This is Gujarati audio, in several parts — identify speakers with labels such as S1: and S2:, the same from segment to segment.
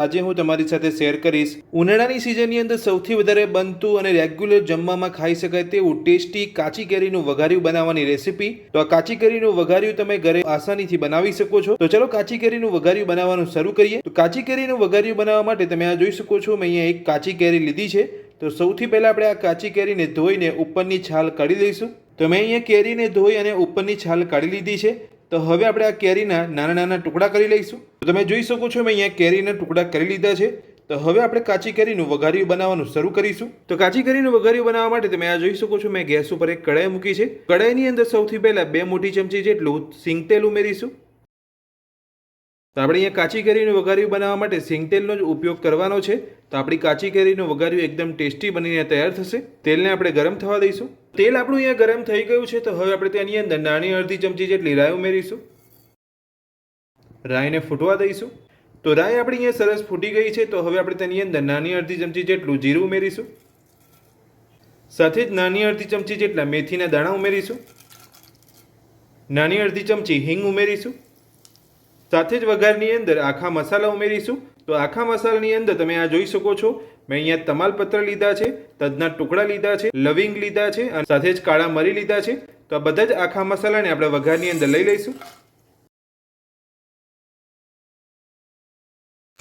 S1: આજે હું તમારી સાથે શેર કરીશ ઉનાળાની સિઝનની અંદર સૌથી વધારે બનતું અને રેગ્યુલર જમવામાં ખાઈ શકાય તેવું ટેસ્ટી કાચી કેરીનું વઘાર્યું બનાવવાની રેસીપી। તો આ કાચી કેરીનું વઘાર્યું તમે ઘરે આસાનીથી બનાવી શકો છો। તો ચલો કાચી કેરીનું વઘાર્યું બનાવવાનું શરૂ કરીએ। તો કાચી કેરીનું વઘાર્યું બનાવવા માટે તમે આ જોઈ શકો છો મેં અહીંયા એક કાચી કેરી લીધી છે। તો સૌથી પહેલા આપણે આ કાચી કેરીને ધોઈને ઉપરની છાલ કાઢી લઈશું। તો મેં અહીંયા કેરીને ધોઈ અને ઉપરની છાલ કાઢી લીધી છે। તો હવે આપણે આ કેરીના નાના નાના ટુકડા કરી લઈશું। તો તમે જોઈ શકો છો મેં અહીંયા કેરીના ટુકડા કરી લીધા છે। તો હવે આપણે કાચી કેરીનું વઘાર્યું બનાવવાનું શરૂ કરીશું। તો કાચી કેરીનું વઘાર્યું બનાવવા માટે તમે આ જોઈ શકો છો મેં ગેસ ઉપર એક કઢાઈ મૂકી છે। કઢાઈની અંદર સૌથી પહેલા 2 મોટી ચમચી જેટલું સિંગ તેલ ઉમેરીશું। તો આપણે અહીંયા કાચી કેરીનું વઘાર્યું બનાવવા માટે સિંગ તેલનો જ ઉપયોગ કરવાનો છે। તો આપણી કાચી કેરીનું વઘાર્યું એકદમ ટેસ્ટી બનીને તૈયાર થશે। તેલને આપણે ગરમ થવા દઈશું। તેલ આપણું અહીંયા ગરમ થઈ ગયું છે। તો હવે આપણે તેની અંદર નાની અડધી ચમચી જેટલી રાઈ ઉમેરીશું। રાઈને ફૂટવા દઈશું। તો રાઈ આપણી અહીંયા સરસ ફૂટી ગઈ છે। તો હવે આપણે તેની અંદર નાની અડધી ચમચી જેટલું જીરું ઉમેરીશું। સાથે જ નાની અડધી ચમચી જેટલા મેથીના દાણા ઉમેરીશું। નાની અડધી ચમચી હિંગ ઉમેરીશું। સાથે જ વઘારની અંદર આખા મસાલા ઉમેરીશું। તો આખા મસાલાની અંદર તમે આ જોઈ શકો છો મેં અહીંયા તમાલપત્ર લીધા છે, તજના ટુકડા લીધા છે, લવિંગ લીધા છે અને સાથે જ કાળા મરી લીધા છે। તો આ બધા જ આખા મસાલાને આપણે વઘારની અંદર લઈ લઈશું।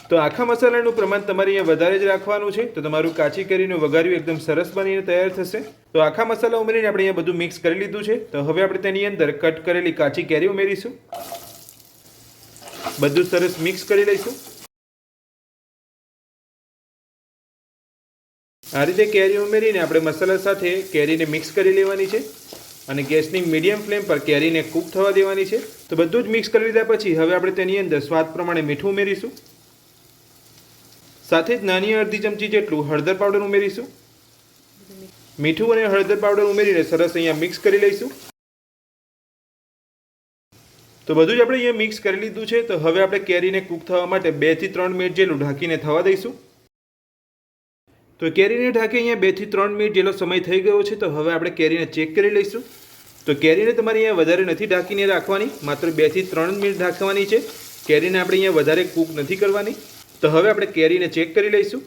S1: તો આખા મસાલાનું પ્રમાણ તમારે અહીંયા વધારે જ રાખવાનું છે। તો તમારું કાચી કેરીનું વઘાર્યું એકદમ સરસ બનીને તૈયાર થશે। તો આખા મસાલા ઉમેરીને આપણે અહીંયા બધું મિક્સ કરી લીધું છે। તો હવે આપણે તેની અંદર કટ કરેલી કાચી કેરી ઉમેરીશું। બધું સરસ મિક્સ કરી લઈશું। આ રીતે કેરી ઉમેરીને આપણે મસાલા સાથે કેરીને મિક્સ કરી લેવાની છે અને ગેસની મીડિયમ ફ્લેમ પર કેરીને કૂક થવા દેવાની છે। તો બધું જ મિક્સ કરી લીધા પછી હવે આપણે તેની અંદર સ્વાદ પ્રમાણે મીઠું ઉમેરીશું। સાથે જ નાની અડધી ચમચી જેટલું હળદર પાવડર ઉમેરીશું। મીઠું અને હળદર પાવડર ઉમેરીને સરસ અહીંયા મિક્સ કરી લઈશું। તો બધું જ આપણે અહીંયા મિક્સ કરી લીધું છે। તો હવે આપણે કેરીને કૂક થવા માટે 2 થી 3 મિનિટ જેટલું ઢાંકીને થવા દઈશું। તો કેરીને ઢાંકી અહીંયા 2 થી 3 મિનિટ જેટલો સમય થઈ ગયો છે। તો હવે આપણે કેરીને ચેક કરી લઈશું। તો કેરીને તમારે અહીંયા વધારે નથી ઢાંકીને રાખવાની, માત્ર 2 થી 3 મિનિટ ઢાંકવાની છે। કેરીને આપણે અહીંયા વધારે કૂક નથી કરવાની। તો હવે આપણે કેરીને ચેક કરી લઈશું।